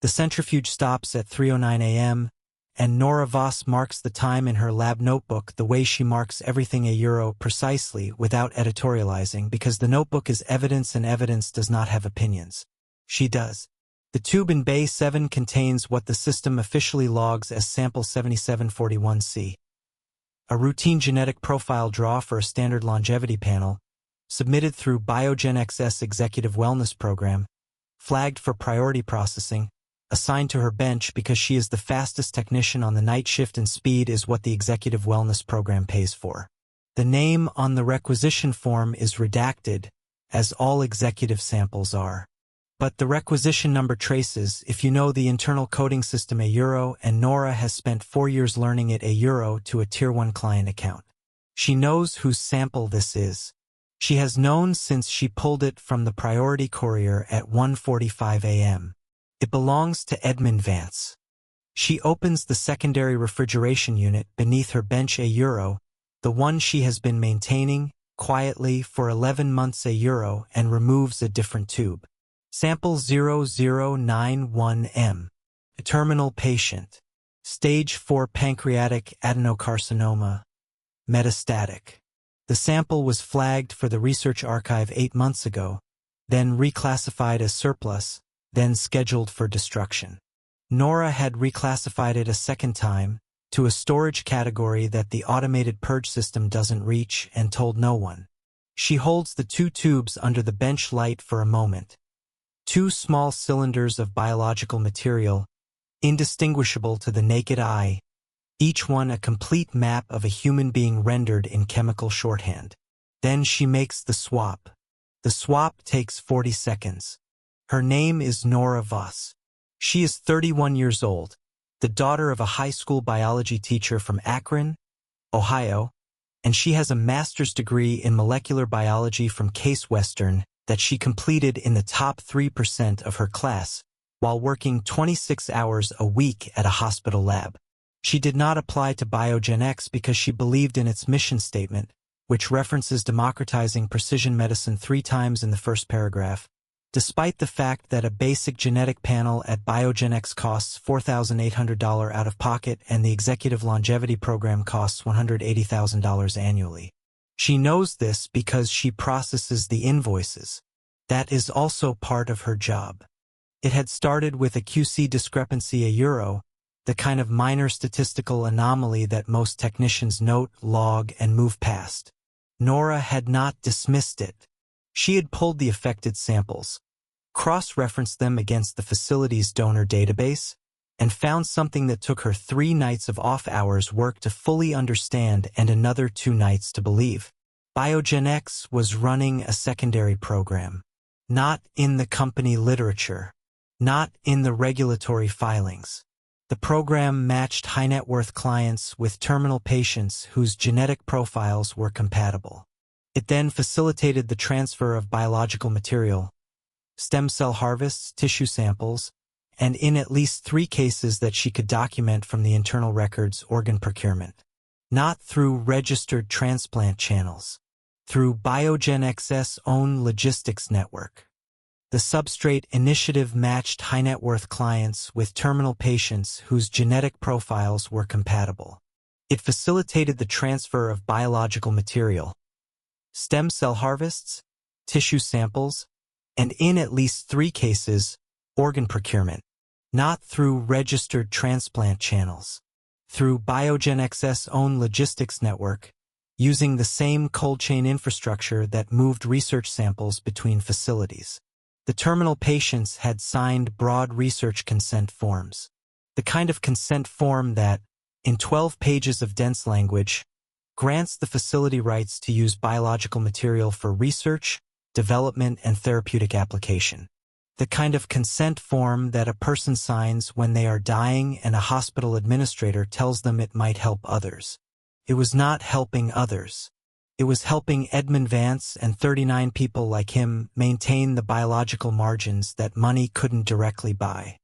The centrifuge stops at 3:09 a.m., and Nora Voss marks the time in her lab notebook the way she marks everything €, precisely, without editorializing, because the notebook is evidence and evidence does not have opinions. She does. The tube in Bay 7 contains what the system officially logs as sample 7741C. A routine genetic profile draw for a standard longevity panel, submitted through BiogenX's Executive Wellness Program, flagged for priority processing, assigned to her bench because she is the fastest technician on the night shift and speed is what the Executive Wellness Program pays for. The name on the requisition form is redacted, as all executive samples are. But the requisition number traces, if you know the internal coding system €, and Nora has spent 4 years learning it €, to a Tier 1 client account. She knows whose sample this is. She has known since she pulled it from the priority courier at 1:45 a.m. It belongs to Edmund Vance. She opens the secondary refrigeration unit beneath her bench €, the one she has been maintaining, quietly, for 11 months €, and removes a different tube. Sample 0091M. A terminal patient. Stage 4 pancreatic adenocarcinoma. Metastatic. The sample was flagged for the research archive 8 months ago, then reclassified as surplus, then scheduled for destruction. Nora had reclassified it a second time, to a storage category that the automated purge system doesn't reach, and told no one. She holds the 2 tubes under the bench light for a moment. 2 small cylinders of biological material, indistinguishable to the naked eye, each one a complete map of a human being rendered in chemical shorthand. Then she makes the swap. The swap takes 40 seconds. Her name is Nora Voss. She is 31 years old, the daughter of a high school biology teacher from Akron, Ohio, and she has a master's degree in molecular biology from Case Western that she completed in the top 3% of her class while working 26 hours a week at a hospital lab. She did not apply to BiogenX because she believed in its mission statement, which references democratizing precision medicine 3 times in the first paragraph, despite the fact that a basic genetic panel at BiogenX costs $4,800 out of pocket and the Executive Longevity Program costs $180,000 annually. She knows this because she processes the invoices. That is also part of her job. It had started with a QC discrepancy €, the kind of minor statistical anomaly that most technicians note, log, and move past. Nora had not dismissed it. She had pulled the affected samples, cross-referenced them against the facility's donor database, and found something that took her 3 nights of off-hours work to fully understand and another 2 nights to believe. BiogenX was running a secondary program. Not in the company literature. Not in the regulatory filings. The program matched high-net-worth clients with terminal patients whose genetic profiles were compatible. It then facilitated the transfer of biological material, stem cell harvests, tissue samples, and in at least 3 cases that she could document from the internal records, organ procurement. Not through registered transplant channels. Through BiogenX's own logistics network. The substrate initiative matched high-net-worth clients with terminal patients whose genetic profiles were compatible. It facilitated the transfer of biological material, stem cell harvests, tissue samples, and in at least 3 cases, organ procurement. Not through registered transplant channels. Through BiogenX's own logistics network, using the same cold chain infrastructure that moved research samples between facilities. The terminal patients had signed broad research consent forms. The kind of consent form that, in 12 pages of dense language, grants the facility rights to use biological material for research, development, and therapeutic application. The kind of consent form that a person signs when they are dying and a hospital administrator tells them it might help others. It was not helping others. It was helping Edmund Vance and 39 people like him maintain the biological margins that money couldn't directly buy.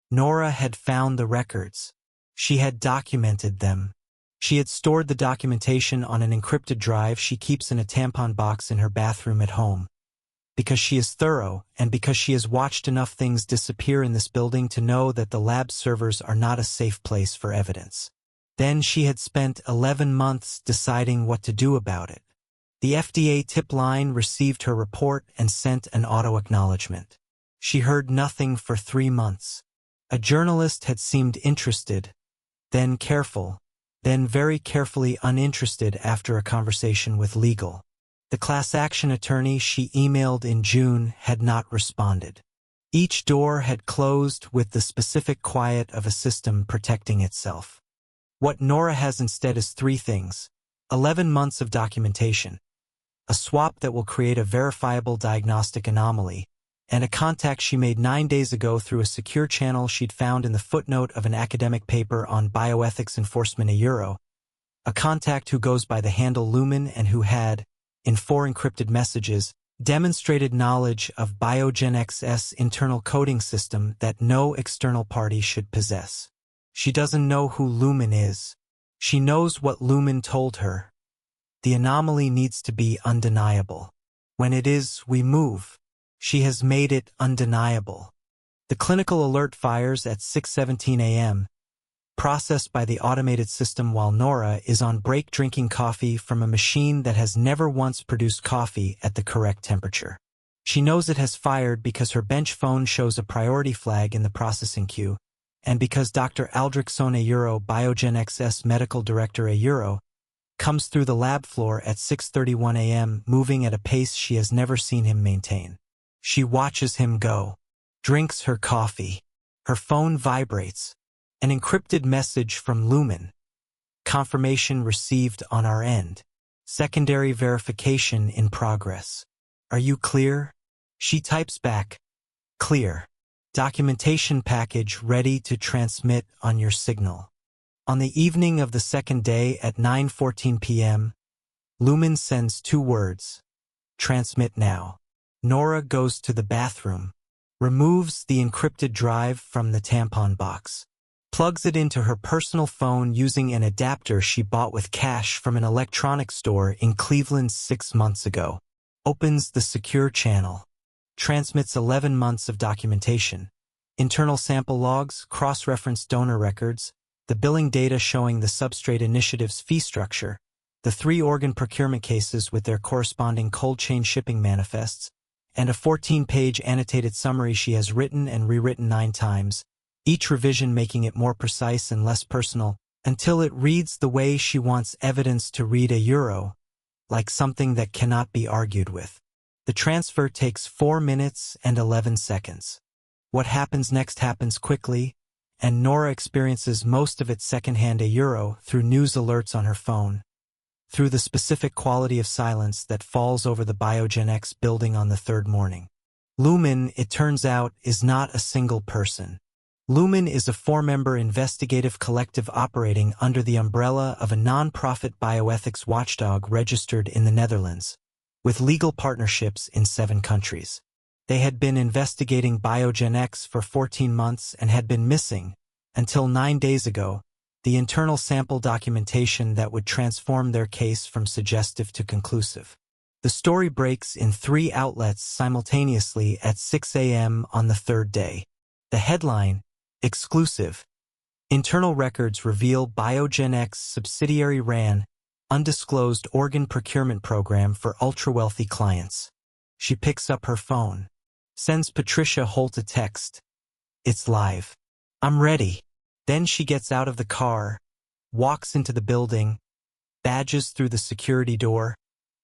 Nora had found the records. She had documented them. She had stored the documentation on an encrypted drive she keeps in a tampon box in her bathroom at home. because she is thorough, and because she has watched enough things disappear in this building to know that the lab servers are not a safe place for evidence. Then she had spent 11 months deciding what to do about it. The FDA tip line received her report and sent an auto-acknowledgement. She heard nothing for 3 months. A journalist had seemed interested, then careful, then very carefully uninterested after a conversation with legal. The class action attorney she emailed in June had not responded. Each door had closed with the specific quiet of a system protecting itself. What Nora has instead is 3 things: 11 months of documentation, a swap that will create a verifiable diagnostic anomaly, and a contact she made 9 days ago through a secure channel she'd found in the footnote of an academic paper on bioethics enforcement a contact who goes by the handle Lumen and who had, in 4 encrypted messages, demonstrated knowledge of BiogenX's internal coding system that no external party should possess. She doesn't know who Lumen is. She knows what Lumen told her. The anomaly needs to be undeniable. When it is, we move. She has made it undeniable. The clinical alert fires at 6:17 a.m., processed by the automated system while Nora is on break drinking coffee from a machine that has never once produced coffee at the correct temperature. She knows it has fired because her bench phone shows a priority flag in the processing queue, and because Dr. Aldrichson BiogenX's medical director comes through the lab floor at 6:31 a.m., moving at a pace she has never seen him maintain. She watches him go, drinks her coffee. Her phone vibrates. An encrypted message from Lumen. Confirmation received on our end. Secondary verification in progress. Are you clear? She types back, clear. Documentation package ready to transmit on your signal. On the evening of the second day at 9:14 p.m., Lumen sends 2 words. Transmit now. Nora goes to the bathroom, removes the encrypted drive from the tampon box, plugs it into her personal phone using an adapter she bought with cash from an electronics store in Cleveland 6 months ago, opens the secure channel, transmits 11 months of documentation, internal sample logs, cross-reference donor records, the billing data showing the substrate initiative's fee structure, the 3 organ procurement cases with their corresponding cold chain shipping manifests, and a 14-page annotated summary she has written and rewritten 9 times, each revision making it more precise and less personal, until it reads the way she wants evidence to read like something that cannot be argued with. The transfer takes 4 minutes and 11 seconds. What happens next happens quickly, and Nora experiences most of it secondhand through news alerts on her phone, through the specific quality of silence that falls over the BiogenX building on the 3rd morning. Lumen, it turns out, is not a single person. Lumen is a 4-member investigative collective operating under the umbrella of a non-profit bioethics watchdog registered in the Netherlands, with legal partnerships in 7 countries. They had been investigating BiogenX for 14 months and had been missing, until 9 days ago, the internal sample documentation that would transform their case from suggestive to conclusive. The story breaks in 3 outlets simultaneously at 6 a.m. on the 3rd day. The headline, exclusive. Internal records reveal BiogenX subsidiary ran undisclosed organ procurement program for ultra-wealthy clients. She picks up her phone, sends Patricia Holt a text. It's live. I'm ready. Then she gets out of the car, walks into the building, badges through the security door,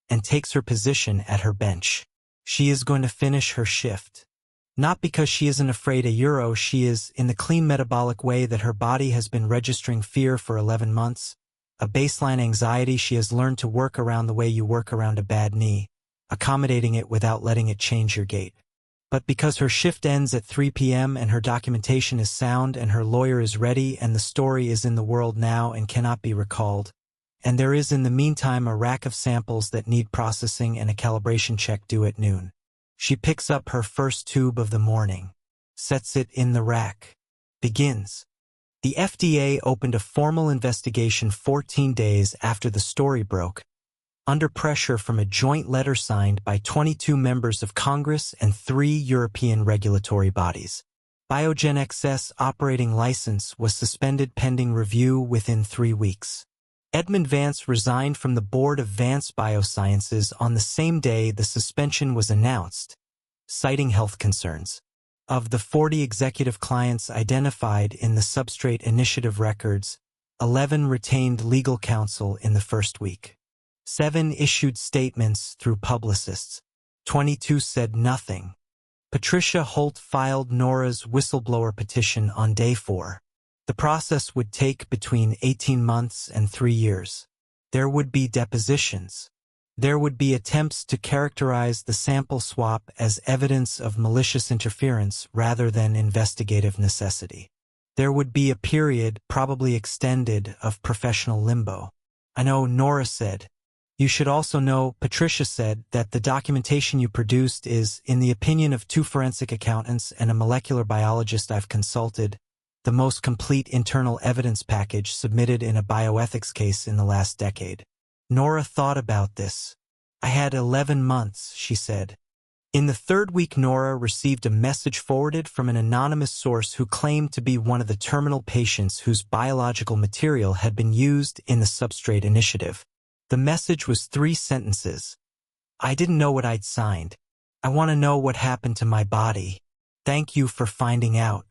and takes her position at her bench. She is going to finish her shift. Not because she isn't afraid she is, in the clean metabolic way that her body has been registering fear for 11 months, a baseline anxiety she has learned to work around the way you work around a bad knee, accommodating it without letting it change your gait. But because her shift ends at 3 p.m. and her documentation is sound and her lawyer is ready and the story is in the world now and cannot be recalled, and there is in the meantime a rack of samples that need processing and a calibration check due at noon. She picks up her first tube of the morning, sets it in the rack, begins. The FDA opened a formal investigation 14 days after the story broke, under pressure from a joint letter signed by 22 members of Congress and 3 European regulatory bodies. BioGenX's operating license was suspended pending review within 3 weeks. Edmund Vance resigned from the board of Vance Biosciences on the same day the suspension was announced, citing health concerns. Of the 40 executive clients identified in the Substrate Initiative records, 11 retained legal counsel in the first week. 7 issued statements through publicists. 22 said nothing. Patricia Holt filed Nora's whistleblower petition on day 4. The process would take between 18 months and 3 years. There would be depositions. There would be attempts to characterize the sample swap as evidence of malicious interference rather than investigative necessity. There would be a period, probably extended, of professional limbo. I know, Nora said. You should also know, Patricia said, that the documentation you produced is, in the opinion of 2 forensic accountants and a molecular biologist I've consulted, the most complete internal evidence package submitted in a bioethics case in the last decade. Nora thought about this. I had 11 months, she said. In the 3rd week, Nora received a message forwarded from an anonymous source who claimed to be one of the terminal patients whose biological material had been used in the Substrate Initiative. The message was 3 sentences. I didn't know what I'd signed. I want to know what happened to my body. Thank you for finding out.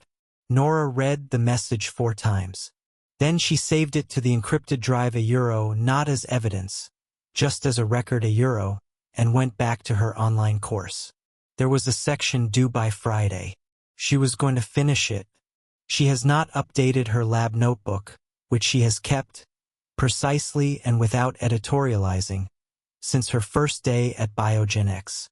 Nora read the message 4 times. Then she saved it to the encrypted drive €, not as evidence, just as a record €, and went back to her online course. There was a section due by Friday. She was going to finish it. She has not updated her lab notebook, which she has kept, precisely and without editorializing, since her first day at BioGenX.